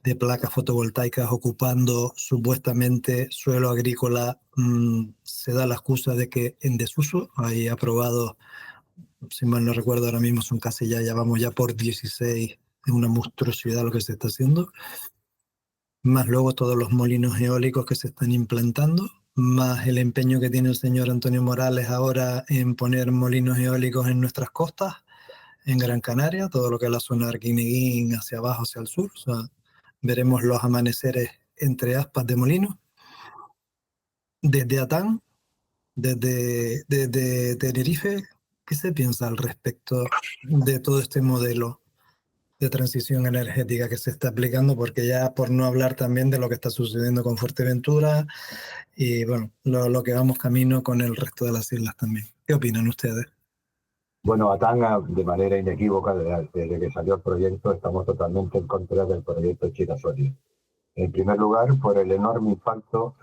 de placas fotovoltaicas ocupando supuestamente suelo agrícola? Se da la excusa de que en desuso hay aprobados, si mal no recuerdo ahora mismo, son casi ya vamos ya por 16, es una monstruosidad lo que se está haciendo, más luego todos los molinos eólicos que se están implantando, más el empeño que tiene el señor Antonio Morales ahora en poner molinos eólicos en nuestras costas, en Gran Canaria, todo lo que es la zona de Arguineguín hacia abajo, hacia el sur. O sea, veremos los amaneceres entre aspas de molinos. Desde ATAN, desde Tenerife, ¿qué se piensa al respecto de todo este modelo de transición energética que se está aplicando? Porque ya por no hablar también de lo que está sucediendo con Fuerteventura y bueno, lo que vamos camino con el resto de las islas también. ¿Qué opinan ustedes? Bueno, ATAN, de manera inequívoca, desde que salió el proyecto, estamos totalmente en contra del proyecto Chira-Soria. En primer lugar, por el enorme impacto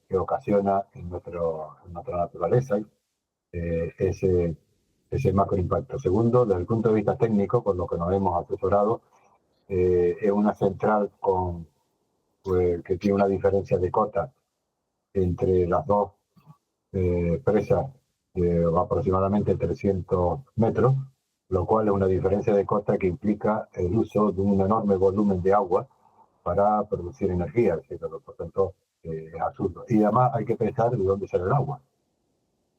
que ocasiona en nuestra naturaleza, ese macroimpacto. Segundo, desde el punto de vista técnico, por lo que nos hemos asesorado, es una central que tiene una diferencia de cota entre las dos presas de aproximadamente 300 metros, lo cual es una diferencia de cota que implica el uso de un enorme volumen de agua para producir energía, por tanto es absurdo. Y además hay que pensar de dónde sale el agua.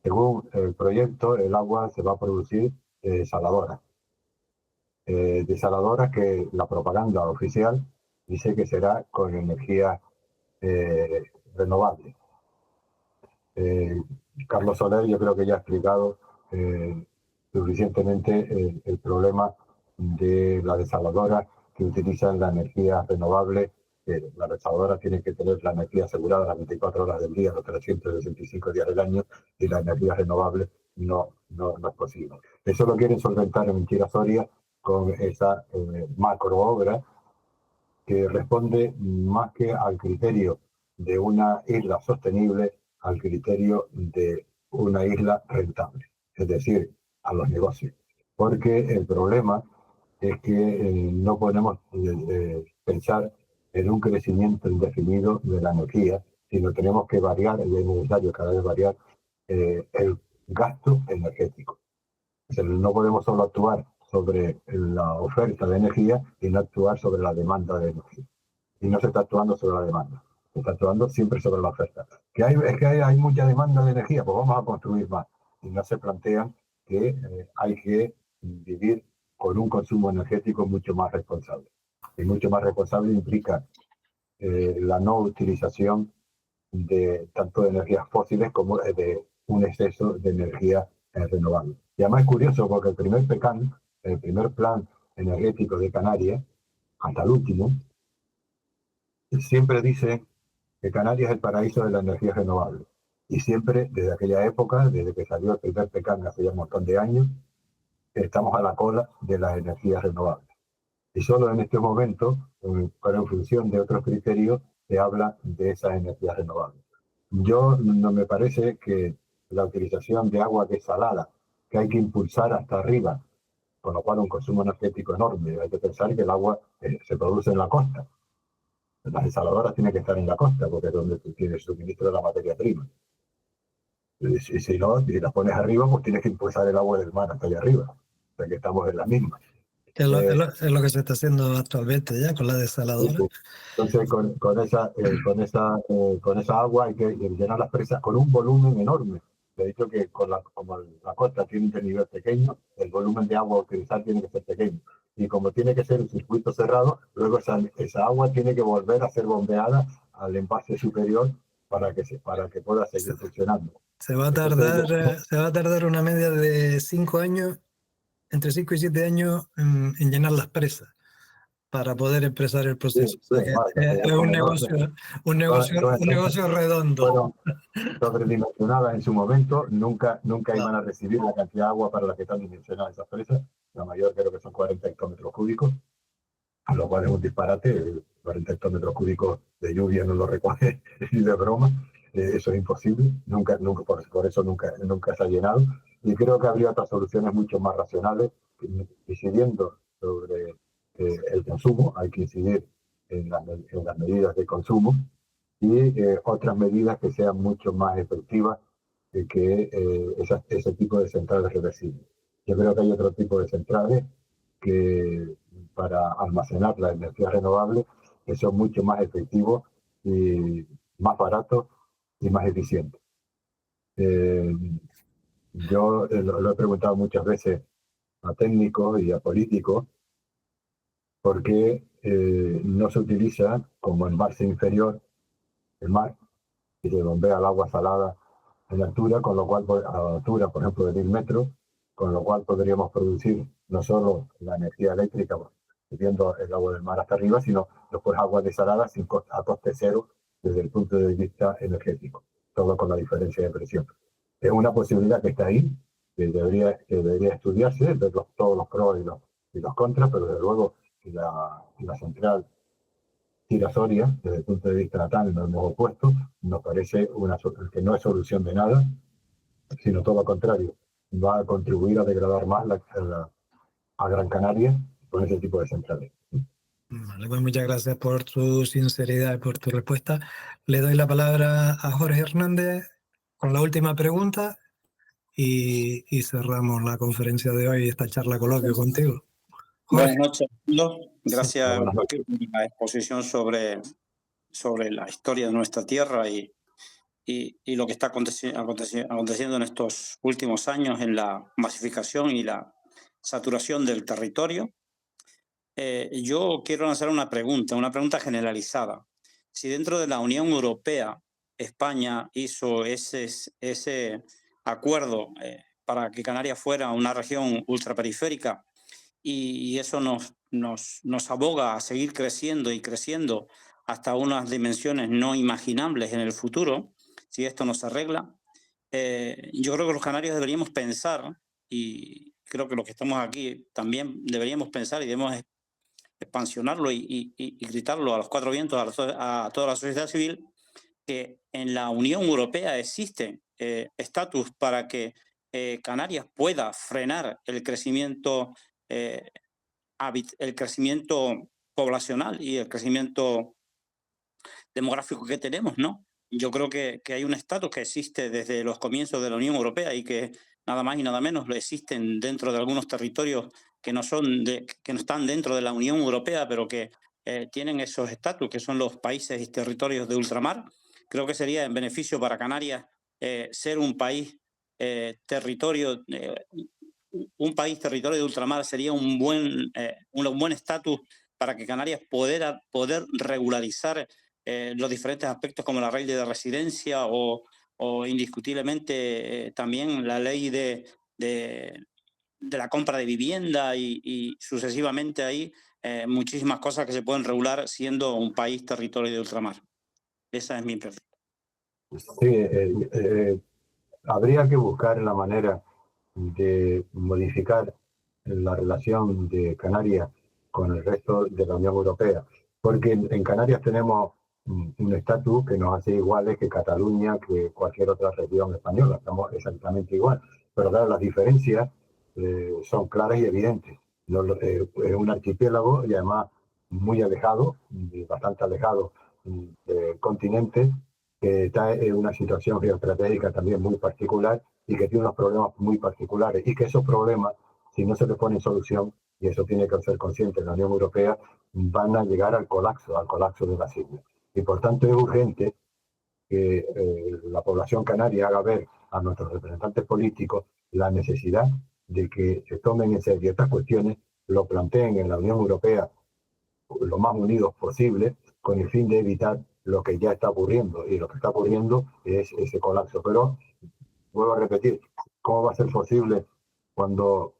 Según el proyecto, el agua se va a producir de desaladoras que la propaganda oficial dice que será con energía renovable. Carlos Soler yo creo que ya ha explicado suficientemente el problema de la desaladora que utilizan la energía renovable. La desaladora tiene que tener la energía asegurada las 24 horas del día, los 365 días del año, y la energía renovable no es posible. Eso lo quieren solventar en Chira-Soria con esa macro obra que responde más que al criterio de una isla sostenible, al criterio de una isla rentable, es decir, a los negocios. Porque el problema es que no podemos pensar en un crecimiento indefinido de la energía, sino tenemos que variar, y es necesario cada vez variar el gasto energético. O sea, no podemos solo actuar sobre la oferta de energía y no actuar sobre la demanda de energía. Y no se está actuando sobre la demanda, se está actuando siempre sobre la oferta. Es que hay mucha demanda de energía, pues vamos a construir más. Y no se plantean que hay que vivir con un consumo energético mucho más responsable. Y mucho más responsable implica la no utilización de tanto de energías fósiles como de un exceso de energía renovable. Y además es curioso porque el primer PECAN, el primer plan energético de Canarias, hasta el último, siempre dice que Canarias es el paraíso de la energía renovable. Y siempre, desde aquella época, desde que salió el primer PECAN hace ya un montón de años, estamos a la cola de las energías renovables. Y solo en este momento, pero en función de otros criterios, se habla de esas energías renovables. Yo no me parece que la utilización de agua desalada, que hay que impulsar hasta arriba, con lo cual un consumo energético enorme. Hay que pensar que el agua se produce en la costa. Las desaladoras tienen que estar en la costa, porque es donde tú tienes suministro de la materia prima. Y si no, si las pones arriba, pues tienes que impulsar el agua del mar hasta allá arriba. O sea que estamos en la misma. Es lo que se está haciendo actualmente ya con la desaladora. Sí. Entonces, con esa agua hay que llenar las presas con un volumen enorme. De hecho, que como la costa tiene un desnivel pequeño, el volumen de agua a utilizar tiene que ser pequeño. Y como tiene que ser un circuito cerrado, luego esa agua tiene que volver a ser bombeada al envase superior para que pueda seguir funcionando. Se va a tardar una media de 5 años, entre 5 y 7 años, en llenar las presas para poder empezar el proceso. Sí, o sea que es un negocio redondo. Fueron sobredimensionadas en su momento, nunca iban a recibir la cantidad de agua para la que están dimensionadas esas presas. La mayor creo que son 40 hectómetros cúbicos, lo cual es un disparate. 40 hectómetros cúbicos de lluvia no lo recoge ni de broma. Eso es imposible, por eso nunca se ha llenado. Y creo que habría otras soluciones mucho más racionales, incidiendo sobre el consumo. Hay que incidir en las medidas de consumo y otras medidas que sean mucho más efectivas que ese tipo de centrales reversibles. Yo creo que hay otro tipo de centrales que para almacenar la energía renovable que son mucho más efectivos y más baratos y más eficientes. Yo lo he preguntado muchas veces a técnicos y a políticos por qué no se utiliza como embalse inferior el mar y se bombea el agua salada en altura, con lo cual, a altura, por ejemplo, de 1000 metros, con lo cual podríamos producir no solo la energía eléctrica, subiendo el agua del mar hasta arriba, sino después aguas desaladas a coste cero desde el punto de vista energético, todo con la diferencia de presión. Es una posibilidad que está ahí, que debería estudiarse, ver todos los pros y los contras, pero desde luego la central giratoria, desde el punto de vista natal, nos hemos opuesto, nos parece que no es solución de nada, sino todo lo contrario, va a contribuir a degradar más a Gran Canaria con ese tipo de centrales. Vale, pues muchas gracias por tu sinceridad y por tu respuesta. Le doy la palabra a Jorge Hernández con la última pregunta y cerramos la conferencia de hoy y esta charla coloquio contigo. Jorge. Buenas noches. Gracias por la exposición sobre la historia de nuestra tierra y lo que está aconteciendo en estos últimos años en la masificación y la saturación del territorio. Yo quiero lanzar una pregunta generalizada. Si dentro de la Unión Europea España hizo ese acuerdo para que Canarias fuera una región ultraperiférica y eso nos aboga a seguir creciendo y creciendo hasta unas dimensiones no imaginables en el futuro, si esto no se arregla, yo creo que los canarios deberíamos pensar, y creo que los que estamos aquí también deberíamos pensar y debemos expansionarlo y gritarlo a los cuatro vientos, a toda la sociedad civil, que en la Unión Europea existe estatus para que Canarias pueda frenar el crecimiento poblacional y el crecimiento demográfico que tenemos, ¿no? Yo creo que hay un estatus que existe desde los comienzos de la Unión Europea y que nada más y nada menos lo existen dentro de algunos territorios que no están dentro de la Unión Europea, pero que tienen esos estatus, que son los países y territorios de ultramar. Creo que sería en beneficio para Canarias ser un país territorio de ultramar, sería un buen estatus para que Canarias poder regularizar los diferentes aspectos como la ley de residencia o indiscutiblemente también la ley de la compra de vivienda y sucesivamente ahí muchísimas cosas que se pueden regular siendo un país territorio de ultramar. Esa es mi pregunta. Sí, habría que buscar la manera de modificar la relación de Canarias con el resto de la Unión Europea, porque en Canarias tenemos un estatus que nos hace iguales que Cataluña, que cualquier otra región española, estamos exactamente igual, pero claro, las diferencias son claras y evidentes. Es un archipiélago y además muy alejado, bastante alejado del continente, que está en una situación geoestratégica también muy particular y que tiene unos problemas muy particulares, y que esos problemas, si no se les pone solución, y eso tiene que ser consciente en la Unión Europea, van a llegar al colapso de las islas. Y por tanto es urgente que la población canaria haga ver a nuestros representantes políticos la necesidad de que se tomen en serio estas cuestiones, lo planteen en la Unión Europea lo más unidos posible, con el fin de evitar lo que ya está ocurriendo. Y lo que está ocurriendo es ese colapso. Pero, vuelvo a repetir, ¿cómo va a ser posible cuando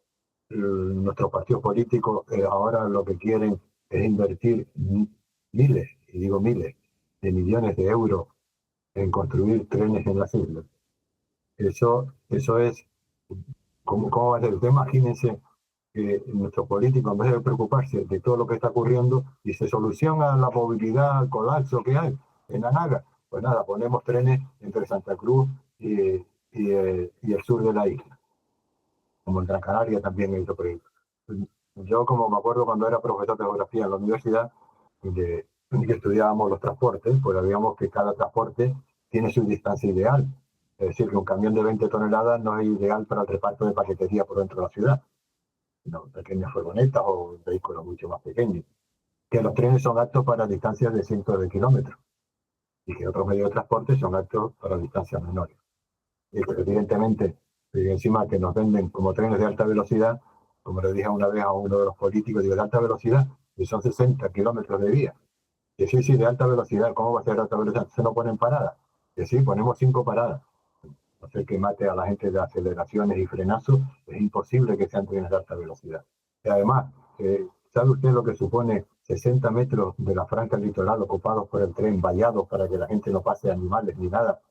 nuestros partidos políticos ahora lo que quieren es invertir miles, y digo miles, de millones de euros en construir trenes en las islas? Eso es, ¿cómo va a ser? Usted imagínense que nuestros políticos, en vez de preocuparse de todo lo que está ocurriendo y se soluciona la movilidad, el colapso que hay en Anaga, pues nada, ponemos trenes entre Santa Cruz y el sur de la isla, como en Gran Canaria también hay otro proyecto. Yo, como me acuerdo cuando era profesor de geografía en la universidad, que estudiábamos los transportes, pues sabíamos que cada transporte tiene su distancia ideal. Es decir, que un camión de 20 toneladas no es ideal para el reparto de paquetería por dentro de la ciudad, sino pequeñas furgonetas o vehículos mucho más pequeños. Que los trenes son aptos para distancias de cientos de kilómetros y que otros medios de transporte son aptos para distancias menores. Y que evidentemente, encima que nos venden como trenes de alta velocidad, como le dije una vez a uno de los políticos, digo, de alta velocidad, y son 60 kilómetros de vía. Que sí, de alta velocidad, ¿cómo va a ser de alta velocidad? ¿Se no ponen paradas? Que sí, ponemos 5 paradas. No sé, que mate a la gente de aceleraciones y frenazos, es imposible que sean trenes de alta velocidad. Y además, ¿sabe usted lo que supone 60 metros de la franja litoral ocupados por el tren, vallados para que la gente no pase animales ni nada,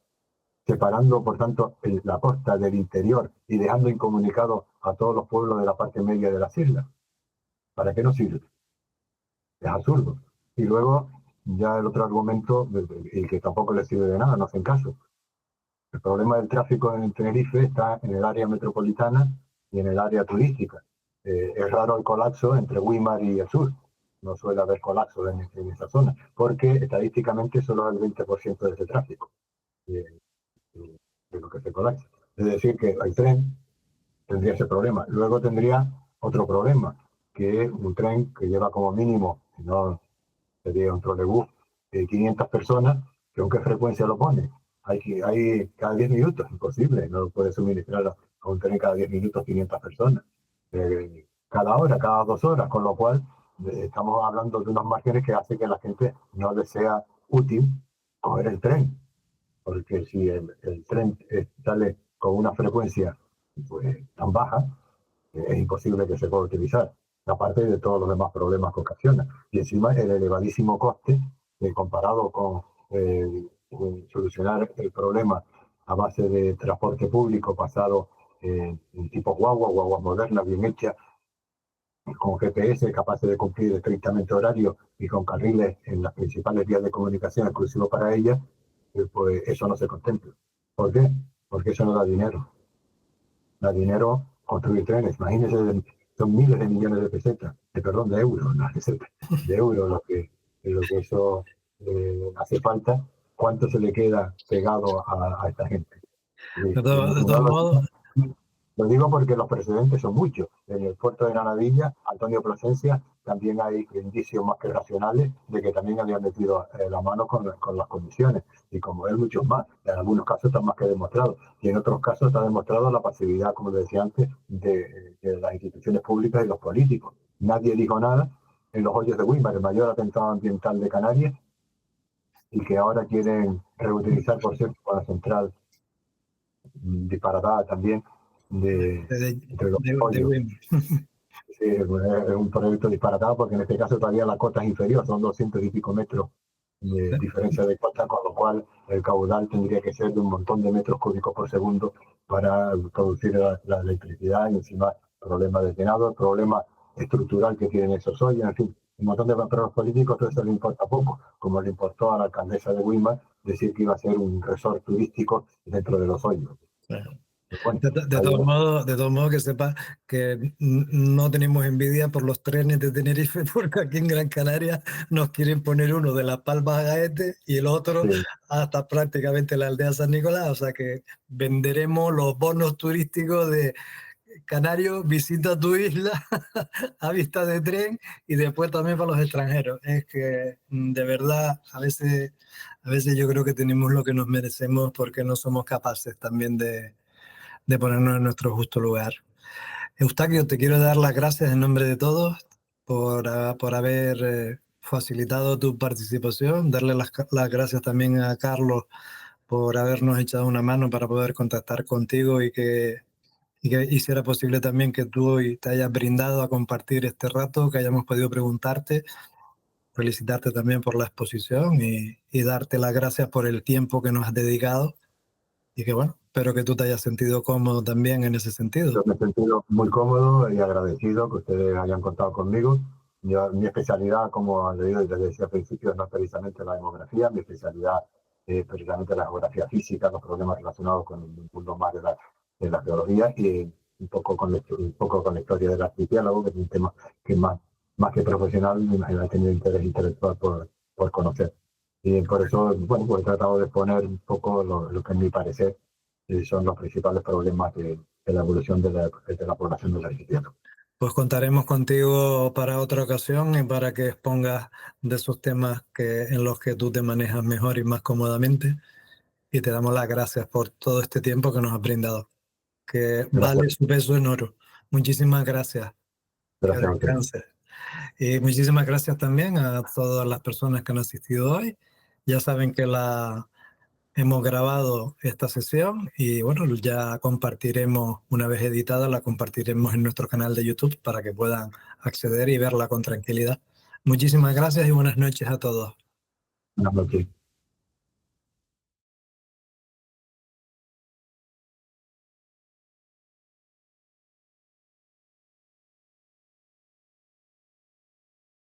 separando, por tanto, la costa del interior y dejando incomunicados a todos los pueblos de la parte media de las islas? ¿Para qué nos sirve? Es absurdo. Y luego, ya el otro argumento, y que tampoco le sirve de nada, no hacen caso. El problema del tráfico en Tenerife está en el área metropolitana y en el área turística. Es raro el colapso entre Güímar y el sur. No suele haber colapso en esa zona, porque estadísticamente solo es el 20% de ese tráfico de lo que se colapsa. Es decir, que el tren tendría ese problema. Luego tendría otro problema, que es un tren que lleva como mínimo, si no sería un trolebús, 500 personas, que ¿con qué frecuencia lo pone? Hay cada 10 minutos, imposible, no puede suministrar a un tren cada 10 minutos 500 personas. Cada hora, cada 2 horas, con lo cual estamos hablando de unos márgenes que hace que a la gente no le sea útil coger el tren, porque si el tren sale con una frecuencia pues, tan baja, es imposible que se pueda utilizar, aparte de todos los demás problemas que ocasiona. Y encima el elevadísimo coste, comparado con solucionar el problema a base de transporte público pasado en tipo guaguas modernas, bien hechas, con GPS capaces de cumplir estrictamente horario y con carriles en las principales vías de comunicación exclusivos para ellas, pues eso no se contempla. ¿Por qué? Porque eso no da dinero. Da dinero construir trenes. Imagínense, son miles de millones de pesetas, de euros, no, de euros lo que eso hace falta. ¿Cuánto se le queda pegado a esta gente? De todos modos, lo digo porque los precedentes son muchos. En el puerto de Granadilla, Antonio Plasencia, también hay indicios más que racionales de que también habían metido la mano con las condiciones. Y como él, muchos más. En algunos casos está más que demostrado. Y en otros casos está demostrado la pasividad, como decía antes, de las instituciones públicas y los políticos. Nadie dijo nada en los hoyos de Güímar, el mayor atentado ambiental de Canarias, y que ahora quieren reutilizar, por cierto, con la central disparatada también entre los hoyos. Sí, es un proyecto disparatado porque en este caso todavía la cota es inferior, son 200 y pico metros de diferencia de cota, con lo cual el caudal tendría que ser de un montón de metros cúbicos por segundo para producir la electricidad, y encima problema de llenado, el problema estructural que tienen esos hoyos, en fin, un montón de papeles políticos, todo eso le importa poco, como le importó a la alcaldesa de Guima decir que iba a ser un resort turístico dentro de los hoyos. Claro. Bueno, De todos modos, que sepa que no tenemos envidia por los trenes de Tenerife, porque aquí en Gran Canaria nos quieren poner uno de Las Palmas a Gaete y el otro sí, hasta prácticamente la aldea San Nicolás. O sea que venderemos los bonos turísticos de Canario, visita tu isla a vista de tren y después también para los extranjeros. Es que de verdad a veces yo creo que tenemos lo que nos merecemos porque no somos capaces también de ponernos en nuestro justo lugar. Eustaquio, te quiero dar las gracias en nombre de todos por haber facilitado tu participación, darle las gracias también a Carlos por habernos echado una mano para poder contactar contigo y que hiciera posible también que tú hoy te hayas brindado a compartir este rato, que hayamos podido preguntarte, felicitarte también por la exposición y darte las gracias por el tiempo que nos has dedicado. Y que bueno, espero que tú te hayas sentido cómodo también en ese sentido. yo me he sentido muy cómodo y agradecido que ustedes hayan contado conmigo. Mi especialidad, como les decía al principio, no es precisamente la demografía, mi especialidad es precisamente la geografía física, los problemas relacionados con el mundo más de la geología y un poco con la historia del archipiélago, que es un tema que más que profesional me ha tenido interés intelectual por conocer. Y por eso, bueno, pues he tratado de exponer un poco lo que, en mi parecer, son los principales problemas de la evolución de la población del archipiélago. Pues contaremos contigo para otra ocasión y para que expongas de esos temas en los que tú te manejas mejor y más cómodamente. Y te damos las gracias por todo este tiempo que nos has brindado, que vale su peso en oro. Muchísimas gracias. Gracias Que a ustedes. descanses. Y muchísimas gracias también a todas las personas que han asistido hoy. Ya saben que hemos grabado esta sesión y bueno, ya compartiremos, una vez editada, la compartiremos en nuestro canal de YouTube para que puedan acceder y verla con tranquilidad. Muchísimas gracias y buenas noches a todos. Buenas noches.